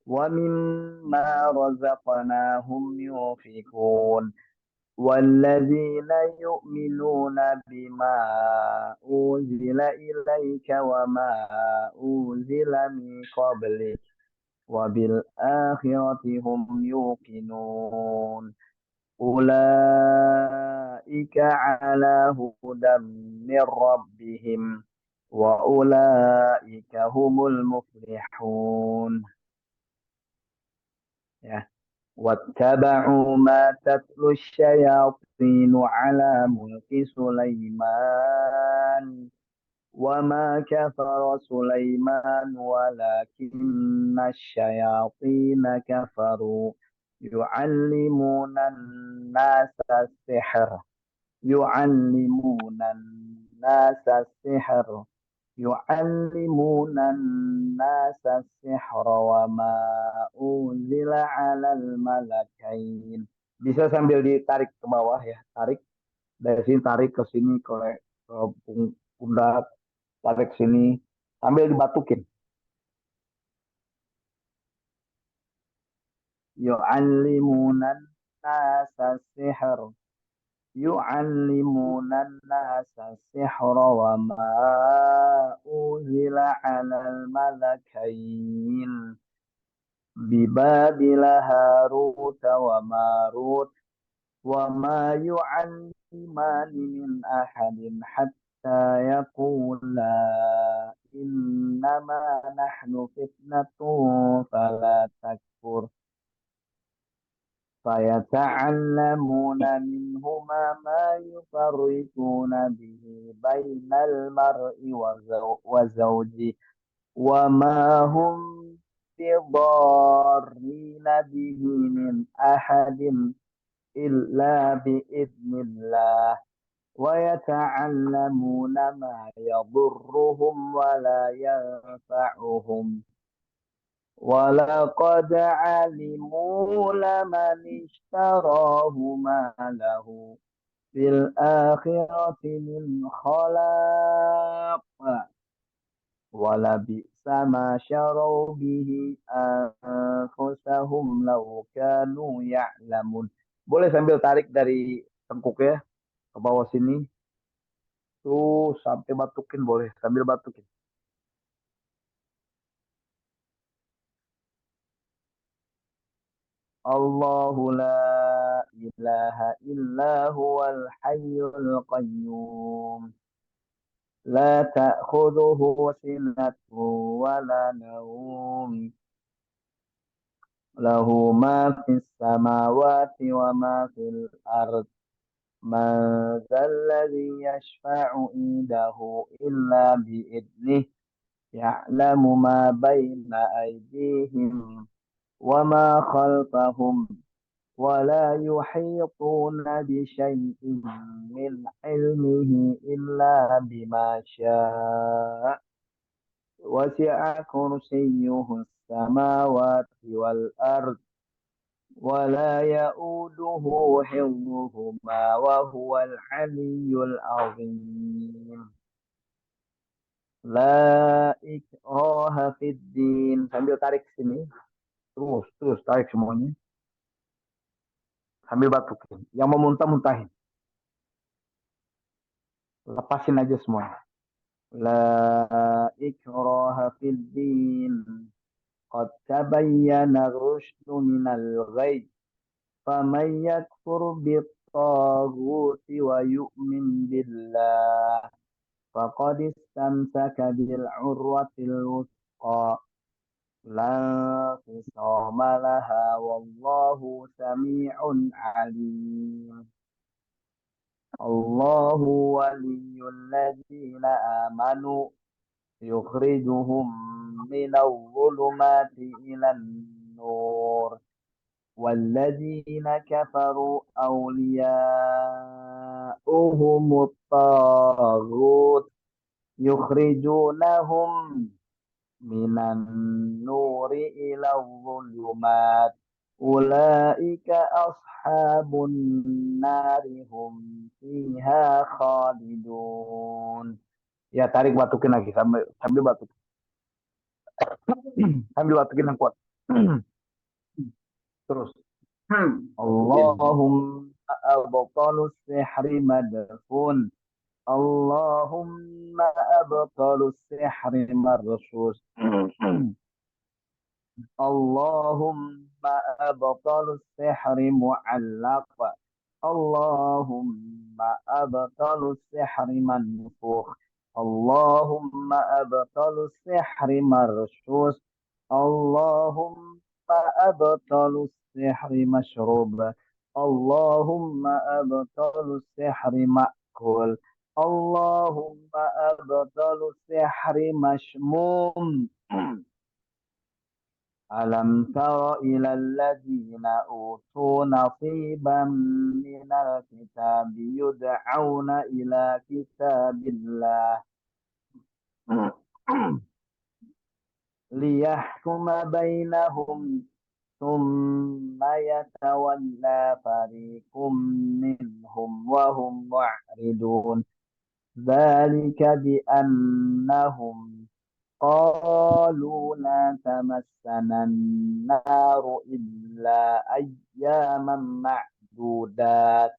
S3: wa mimma razaqnahum yunfiqun. والذين يؤمنون بما أنزل إليك وما أنزل من قبلك وبالآخرة هم يوقنون أولئك على هدى من ربهم وأولئك هم المفلحون. Ya. واتبعوا ما تتلو الشياطين على ملك سليمان وما كفر سليمان ولكن الشياطين كفروا يعلمون الناس السحر يعلمون الناس السحر وما أنزل على الملكين. Bisa sambil ditarik ke bawah ya, tarik dari sini, tarik ke sini, ke pundak, tarik sini sambil dibatukin. Yu'allimunan nasa sihr. Yu'allimunan nasa sihra wa ma unzila 'alal malakain bibabila Harut wa Marut wa ma yu'allimani min ahadin hatta yaqula innama nahnu fitnatun fala takfur. فيتعلمون منهما ما يفرقون به بين المرء وزوجه وما هم بضارين به من أحد إلا بإذن الله ويتعلمون ما يضرهم ولا ينفعهم ولقد علموا لمن اشتراه ما له في الآخرة من خلاق ولبئس ما شروا به أنفسهم لو كانوا يعلمون. Boleh sambil tarik dari tengkuk ya ke bawah sini tuh sampai batukin, boleh sambil batukin. Allahu la ilaha illa huwal hayyul qayyum la ta'khudhuhu sinatun wa la nawm lahu ma fis samawati wa ma fil ard man dzalladzi yashfa'u indahu illa bi'idnih ya'lamu ma baina aydihim wa ma khalfahum ولا يحيطون بشيء من علمه إلا بما شاء وسع كرسيه السماوات والأرض ولا يؤوده حفظهما وهو العلي العظيم لا إكراه في الدين. Sambil tarik sini, terus tarik semuanya sambil batukin. Yang mau muntah muntahin, lepasin aja semuanya. La ikraha fid din. Qad tabayyana rusydu minal ghayy. Faman yakfur bit-taghuti wa yu'min billah. Faqad istamsaka bil urwatil wuthqa. La fisama laha wallahu sami'un alim. Allahu waliyyul ladzina amanu يخرجهم من الظلمات إلى النور والذين كفروا أولياؤهم الطاغوت يخرجونهم من النور إلى الظلمات أولئك أصحاب النار هم فيها خالدون. Ya tarik batukin lagi sambil batuk. Sambil batukin yang kuat. Terus. Allahumma abtalus sihri madfun. Allahumma abtalus sihri marsus. Allahumma abtalus sihri mu'allaq. Allahumma abtalus sihri manfukh. اللهم أبطل السحر مرشوش اللهم أبطل السحر مشروب اللهم أبطل السحر مأكول اللهم أبطل السحر مشموم. ألم تر إلى الذين أوتوا نصيبا من الكتاب يدعون إلى كتاب الله ليحكم بينهم ثم يتولى فريق منهم وهم معرضون ذلك بأنهم قالوا لا تمسنا النار إلا أياما معدودات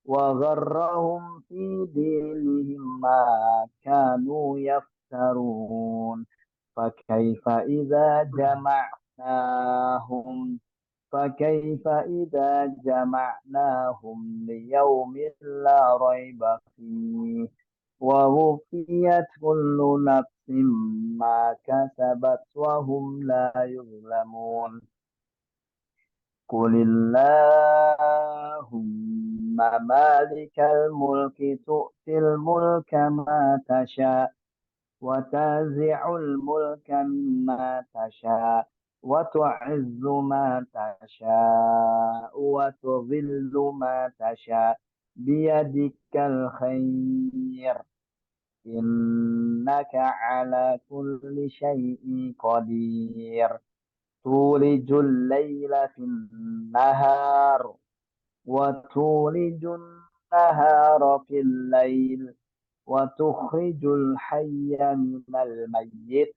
S3: وغرهم في دينهم ما كانوا يفترون فكيف إذا جمعناهم ليوم لا ريب فيه ووفيت كل نفس ما كسبت وهم لا يظلمون. قل اللهم مالك الملك تؤتي الملك ما تشاء وتنزع الملك مما تشاء وتعز ما تشاء وتذل ما تشاء biyadikal khair innaka ala kulli syai'in qadir tulijul laila fin nahar wa tulijun nahara fil lail wa tukhrijul hayya minal mayyit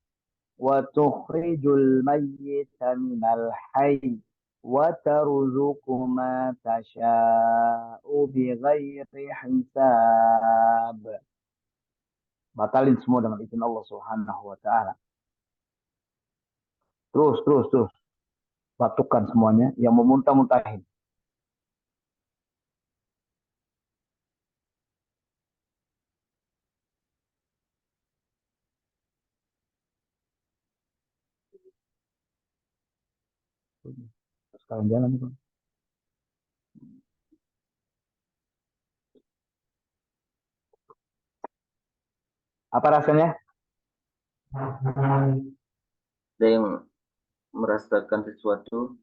S3: wa tukhrijul mayyita minal hayy wa tarzuqu ma tasha'u bighairi hisab. Batalin semua dengan izin Allah Subhanahu wa taala. Terus. Batukkan semuanya yang mau muntah-muntahin. Sekarang jalan itu. Apa rasanya?
S1: Ada yang merasakan sesuatu,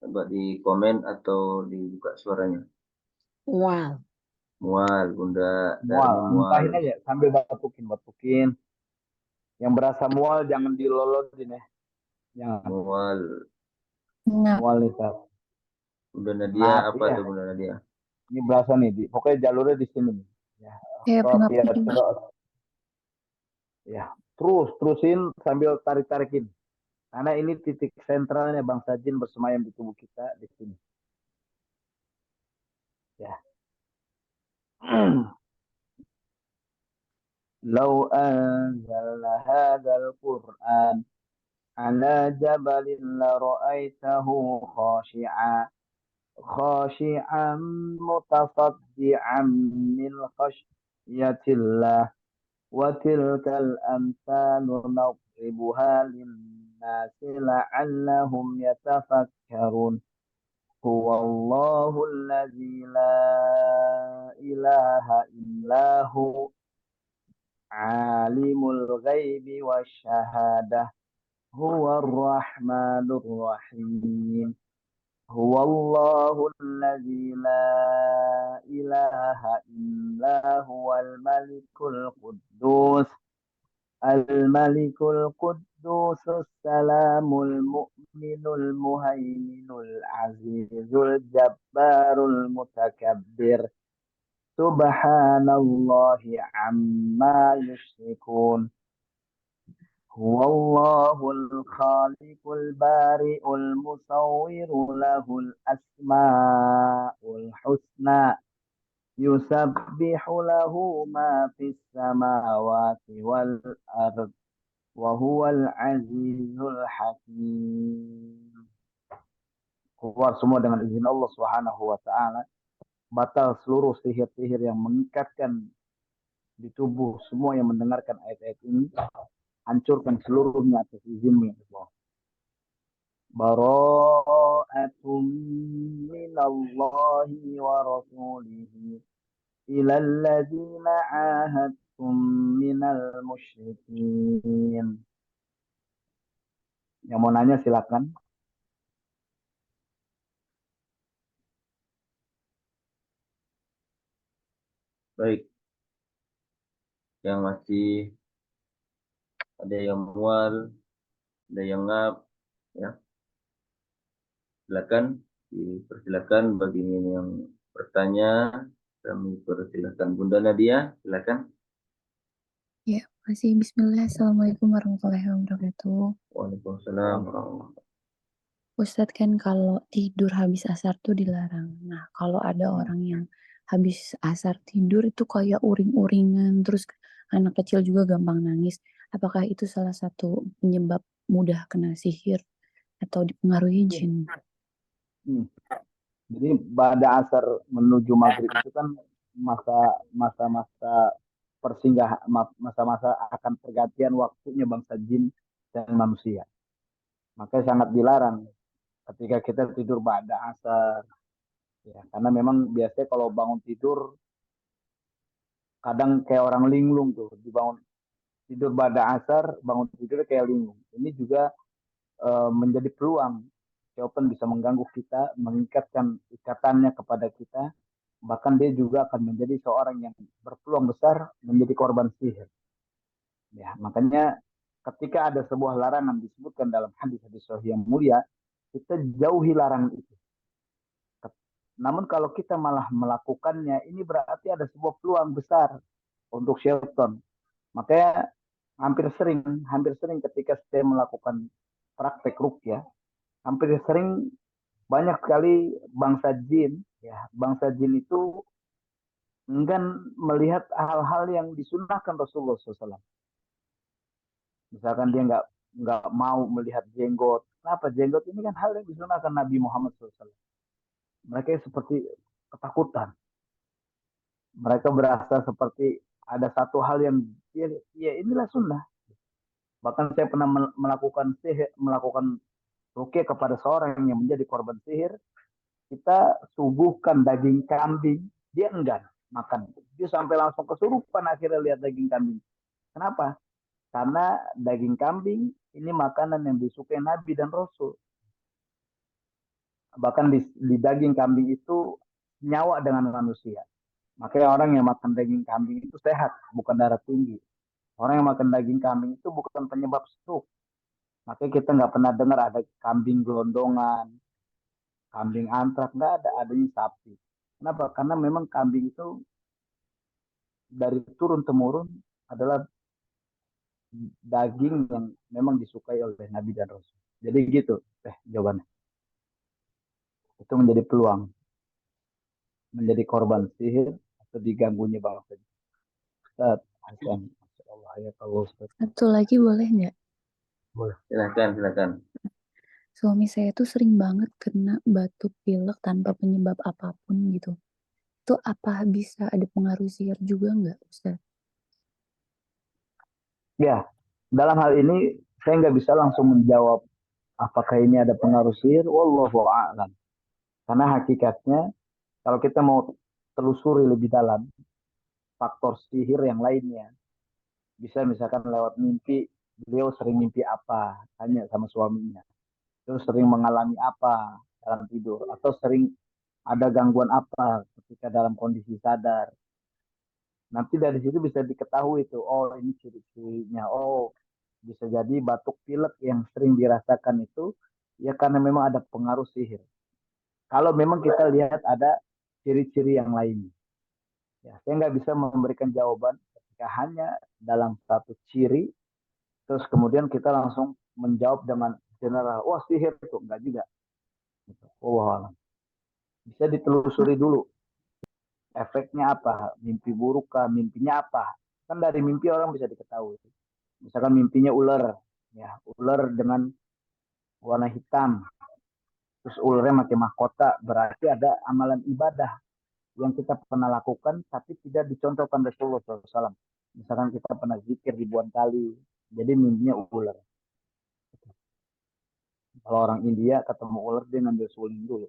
S1: coba di komen atau dibuka suaranya.
S2: Wow.
S1: Mual, Bunda Darmi
S3: Mual.
S1: mual.
S3: Muntahin aja sambil batukin. Yang berasa mual jangan dilolotin ya. Jangan.
S1: Mual.
S3: Mual nih, Tat.
S1: Bunda Nadia
S3: Ngap,
S1: apa
S3: iya.
S1: tuh Bunda Nadia?
S3: Ini berasa nih, pokoknya jalurnya di sini nih. Ya,
S4: Kayak
S3: Rafiat
S4: pengap gitu.
S3: terus. Ya, terusin sambil tarik-tarikin. Karena ini titik sentralnya bangsa jin bersemayam di tubuh kita di sini. Ya. Lau anzalna hadzal Qur'an ala jabalin la ra'aitahu khashi'an mutasaddian min khashyatillah wa tilkal amsalu nadribuha lin-nasi la'allahum yatafakkarun. Huwallahu allazi la ilaha illahu alimul ghaibi wasyahadah huwar rahmanur rahim. Huwallahu allazi la ilaha illa huwal malikul quddus al-malikul quddus salamul mu'minul muhaiminul azizul jabbarul mutakabbir. Subhanallahi amma yusyrikun. Huwallahul khaliqul bari'ul musawwiru lahul asma'ul husna. Yusabbihu lahu ma fis samawati wal ard. Wa huwal azizul hakim. Keluar semua dengan izin Allah Subhanahu wa taala. Batal seluruh sihir-sihir yang mengikatkan di tubuh semua yang mendengarkan ayat-ayat ini. Hancurkan seluruhnya atas izinmu ya Allah. Bara'atum minallahi wa rasulihi ilal ladzina ahadtum minal musyrikin. Yang mau nanya silakan.
S1: Baik. Yang masih ada yang mual, ada yang ngap, ya. Silakan, dipersilakan bagi yang bertanya. Kami persilakan Bunda Nadia, silakan.
S4: Ya, masih bismillah. Assalamualaikum warahmatullahi wabarakatuh.
S1: Waalaikumsalam warahmatullahi wabarakatuh.
S4: Ustadz kan kalau tidur habis asar tuh dilarang. Nah, kalau ada orang yang habis asar tidur itu kayak uring-uringan, terus anak kecil juga gampang nangis. Apakah itu salah satu penyebab mudah kena sihir atau dipengaruhi jin?
S3: Jadi pada asar menuju maghrib itu kan masa-masa persinggahan, masa-masa akan pergantian waktunya bangsa jin dan manusia. Makanya sangat dilarang ketika kita tidur pada asar. Ya, karena memang biasanya kalau bangun tidur kadang kayak orang linglung tuh, dibangun tidur pada asar, bangun tidur kayak linglung. Ini juga menjadi peluang. Syaitan bisa mengganggu kita, mengikatkan ikatannya kepada kita bahkan dia juga akan menjadi seorang yang berpeluang besar menjadi korban sihir. Ya, makanya ketika ada sebuah larangan disebutkan dalam hadis-hadis sahih yang mulia, kita jauhi larangan itu. Namun kalau kita malah melakukannya, ini berarti ada sebuah peluang besar untuk syaitan. Makanya hampir sering ketika saya melakukan praktek ruqyah, hampir sering banyak sekali bangsa jin, ya bangsa jin itu enggan melihat hal-hal yang disunahkan Rasulullah SAW. Misalkan dia nggak mau melihat jenggot. Kenapa? Jenggot ini kan hal yang disunahkan Nabi Muhammad SAW. Mereka seperti ketakutan. Mereka berasa seperti ada satu hal yang ya inilah sunnah. Bahkan saya pernah melakukan sihir, melakukan ruqyah kepada seorang yang menjadi korban sihir. Kita suguhkan daging kambing, dia enggan makan. Dia sampai langsung kesurupan akhirnya lihat daging kambing. Kenapa? Karena daging kambing ini makanan yang disukai Nabi dan Rasul. Bahkan di daging kambing itu nyawa dengan manusia. Makanya orang yang makan daging kambing itu sehat, bukan darah tinggi. Orang yang makan daging kambing itu bukan penyebab stroke. Makanya kita nggak pernah dengar ada kambing gelondongan, kambing antrak, nggak ada, adanya sapi. Kenapa? Karena memang kambing itu dari turun temurun adalah daging yang memang disukai oleh Nabi dan Rasul. Jadi gitu, jawabannya. Itu menjadi peluang, menjadi korban sihir atau diganggunya bangsa. Ustaz Hasan, Masya Allah ya kalau Ustaz.
S4: Satu lagi boleh nggak?
S3: Boleh.
S1: Silakan.
S4: Suami saya tuh sering banget kena batuk pilek tanpa penyebab apapun gitu. Itu apa bisa ada pengaruh sihir juga nggak, Ustaz?
S3: Ya, dalam hal ini saya nggak bisa langsung menjawab apakah ini ada pengaruh sihir. Wallahu a'lam. Karena hakikatnya kalau kita mau telusuri lebih dalam faktor sihir yang lainnya, bisa misalkan lewat mimpi, beliau sering mimpi apa, tanya sama suaminya. Terus sering mengalami apa dalam tidur, atau sering ada gangguan apa ketika dalam kondisi sadar. Nanti dari situ bisa diketahui itu, oh ini ciri-cirinya, oh bisa jadi batuk pilek yang sering dirasakan itu ya karena memang ada pengaruh sihir. Kalau memang kita lihat ada ciri-ciri yang lain, ya saya nggak bisa memberikan jawaban ketika hanya dalam satu ciri, terus kemudian kita langsung menjawab dengan general, wah sihir itu enggak juga. Oh, bisa ditelusuri dulu efeknya apa, mimpi buruk kah, mimpinya apa. Kan dari mimpi orang bisa diketahui. Misalkan mimpinya ular, ya ular dengan warna hitam, terus ularnya pakai mahkota, berarti ada amalan ibadah yang kita pernah lakukan tapi tidak dicontohkan Rasulullah SAW. Misalkan kita pernah zikir ribuan kali, jadi mimpinya ular. Kalau orang India ketemu ular dia ngambil suling dulu.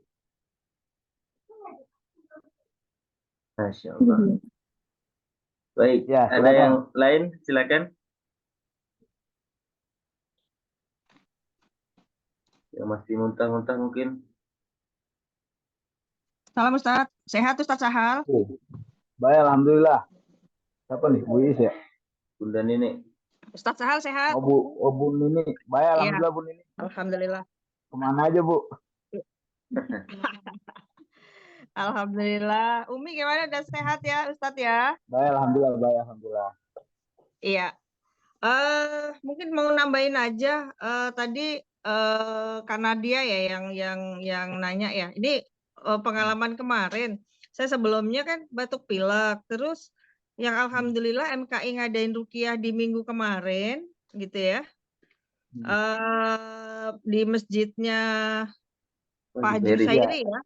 S1: Masya Allah. Baik,
S3: Ya,
S1: ada
S3: silakan.
S1: yang lain? Silakan. Yang masih muntah-muntah mungkin.
S5: Salam Ustaz, sehat Ustaz Sahal?
S3: Baik, alhamdulillah. Siapa nih? Bu Is ya?
S1: Bunda Nini.
S5: Ustaz Sahal sehat?
S3: Bu Nini. Baik, alhamdulillah Bu Nini.
S5: Alhamdulillah.
S3: Kemana aja Bu?
S5: Alhamdulillah. Umi gimana, udah sehat ya Ustaz ya?
S3: Baik, alhamdulillah. Baik, alhamdulillah.
S5: Iya. Mungkin mau nambahin aja tadi karena dia ya yang nanya ya. Ini pengalaman kemarin. Saya sebelumnya kan batuk pilek, terus yang alhamdulillah MKI ngadain ruqyah di minggu kemarin gitu ya. Di masjidnya Pak Haji Husairi ya.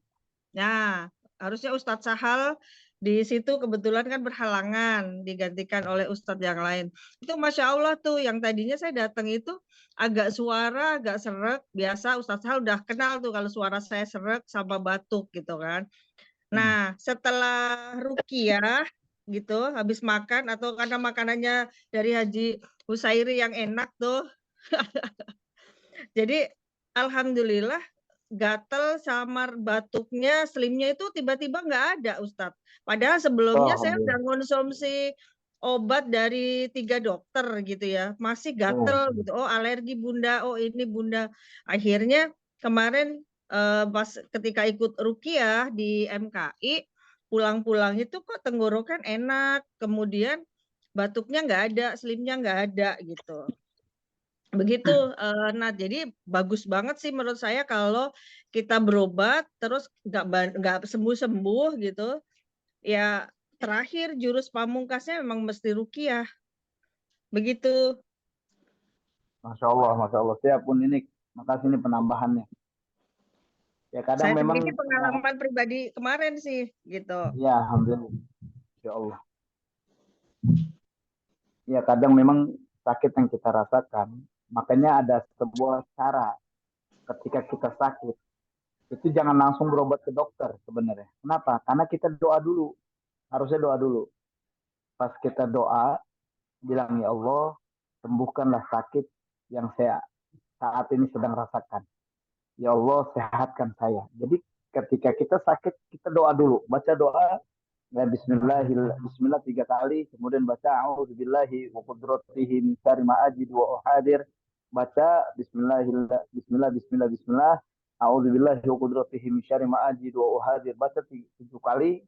S5: Nah, harusnya Ustadz Sahal di situ kebetulan kan berhalangan digantikan oleh Ustadz yang lain. Itu Masya Allah tuh yang tadinya saya datang itu agak suara agak serak. Biasa Ustadz Sahal udah kenal tuh kalau suara saya serak sama batuk gitu kan. Nah, setelah ruqyah gitu, habis makan atau karena makanannya dari Haji Husairi yang enak tuh. Jadi alhamdulillah gatel sama batuknya, slimnya itu tiba-tiba nggak ada, Ustadz. Padahal sebelumnya saya udah konsumsi obat dari 3 dokter gitu ya, masih gatel gitu. Oh alergi Bunda, oh ini Bunda. Akhirnya kemarin pas ketika ikut ruqyah di MKI, pulang-pulang itu kok tenggorokan enak, kemudian batuknya nggak ada, slimnya nggak ada gitu. Begitu, nah jadi bagus banget sih menurut saya kalau kita berobat terus nggak sembuh-sembuh gitu, ya terakhir jurus pamungkasnya memang mesti ruqyah, begitu.
S3: Masya Allah. Siap pun ini, makasih ini penambahannya. Ya kadang
S5: Saya
S3: memang,
S5: sendiri pengalaman pribadi kemarin sih, gitu.
S3: ya alhamdulillah, ya Allah. Ya kadang memang sakit yang kita rasakan, makanya ada sebuah cara ketika kita sakit, itu jangan langsung berobat ke dokter sebenarnya. Kenapa? Karena kita doa dulu, harusnya doa dulu. Pas kita doa, bilang ya Allah, sembuhkanlah sakit yang saya saat ini sedang rasakan. Ya Allah, sehatkan saya. Jadi ketika kita sakit, kita doa dulu. Baca doa, ya Bismillah 3 kali. Kemudian baca A'udzubillahi wa qudratihi min syarri ma ajidu wa uhadir. Baca Bismillah. A'udzubillahi wa qudratihi min syarri ma ajidu wa uhadir. Baca 7 kali.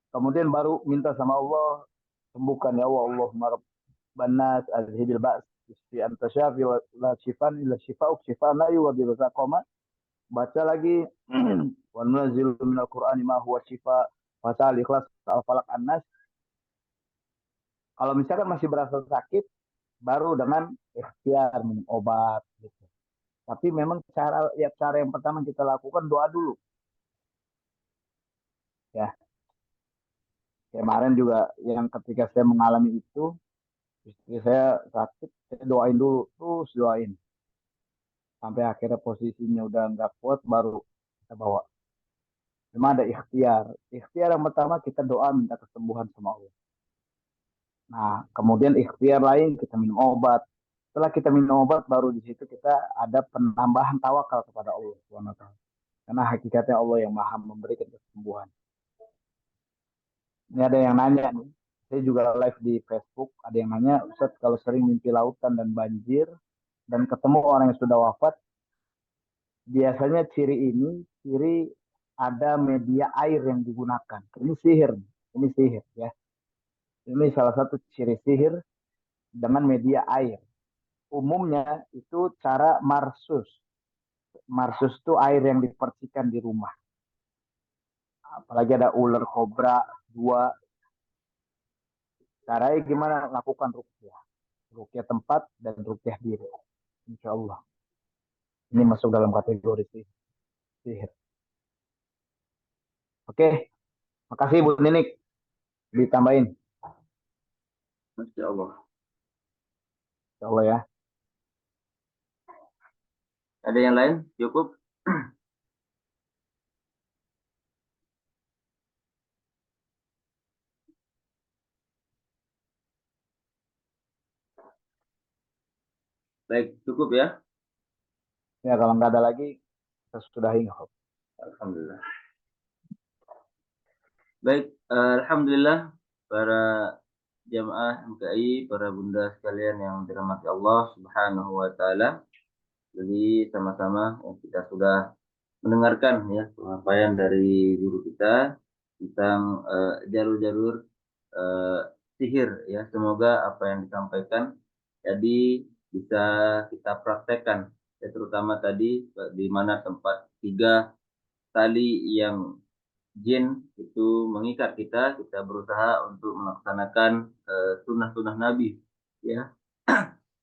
S3: Kemudian baru minta sama Allah, sembuhkan ya Allah. Allahumma rabban nas azhibil ba's. Isfi anta syafi wa la shifan illa shifa'uk shifaan la yughadiru saqama. Baca lagi wa nunazzilu minal qur'ani ma huwa shifa wa ta'al ikhlas al-falaq an-nas. Kalau misalkan masih berasa sakit, baru dengan ikhtiar minum obat gitu. Tapi memang cara yang pertama kita lakukan doa dulu. Ya, kemarin juga yang ketika saya mengalami itu, istri saya sakit, saya doain dulu, terus doain. Sampai akhirnya posisinya udah nggak kuat, baru kita bawa. Cuma ada ikhtiar. Ikhtiar yang pertama kita doa minta kesembuhan sama Allah. Nah, kemudian ikhtiar lain kita minum obat. Setelah kita minum obat, baru di situ kita ada penambahan tawakal kepada Allah SWT. Karena hakikatnya Allah yang maha memberikan kesembuhan. Ini ada yang nanya nih. Saya juga live di Facebook. Ada yang nanya, Ustaz, kalau sering mimpi lautan dan banjir, dan ketemu orang yang sudah wafat, biasanya ciri ada media air yang digunakan. Ini sihir ya. Ini salah satu ciri sihir dengan media air. Umumnya itu cara marsus. Marsus itu air yang dipercikan di rumah. Apalagi ada ular kobra 2. Caranya gimana? Lakukan ruqyah. Ruqyah tempat dan ruqyah diri. Insya Allah. Ini masuk dalam kategori sihir. Oke. Makasih Bu Ninik. Ditambahin.
S1: Masya Allah.
S3: Insya Allah ya.
S1: Ada yang lain? Cukup? Baik, cukup ya.
S3: Ya kalau nggak ada lagi, kita sudahi.
S1: Alhamdulillah. Baik, alhamdulillah para jamaah MKI, para bunda sekalian yang dirahmati Allah Subhanahu wa taala. Jadi sama-sama kita sudah mendengarkan ya penyampaian dari guru kita tentang jalur-jalur sihir ya. Semoga apa yang disampaikan jadi bisa kita praktekkan ya, terutama tadi di mana tempat 3 tali yang jin itu mengikat kita berusaha untuk melaksanakan sunnah-sunnah Nabi ya,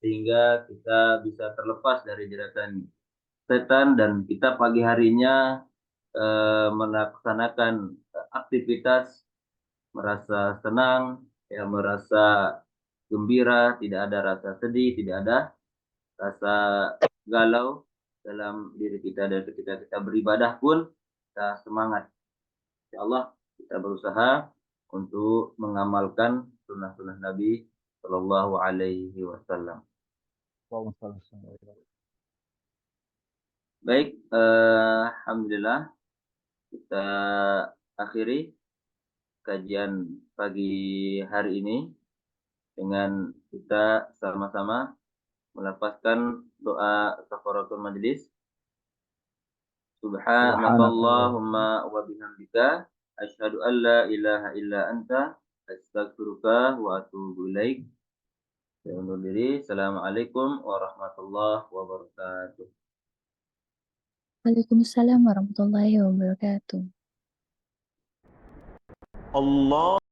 S1: sehingga kita bisa terlepas dari jeratan setan dan kita pagi harinya melaksanakan aktivitas merasa senang ya, merasa gembira, tidak ada rasa sedih, tidak ada rasa galau dalam diri kita, dan ketika kita beribadah pun kita semangat. Ya Allah, kita berusaha untuk mengamalkan sunnah-sunnah Nabi Shallallahu Alaihi Wasallam. Baik, alhamdulillah kita akhiri kajian pagi hari ini dengan kita sama-sama melafazkan doa kafaratul majlis. Subhanakallahumma wa bihamdika asyhadu an la ilaha illa anta astaghfiruka wa atubu ilaik. Saya undur diri. Assalamualaikum warahmatullahi wabarakatuh.
S4: Waalaikumsalam warahmatullahi wabarakatuh.
S6: Allah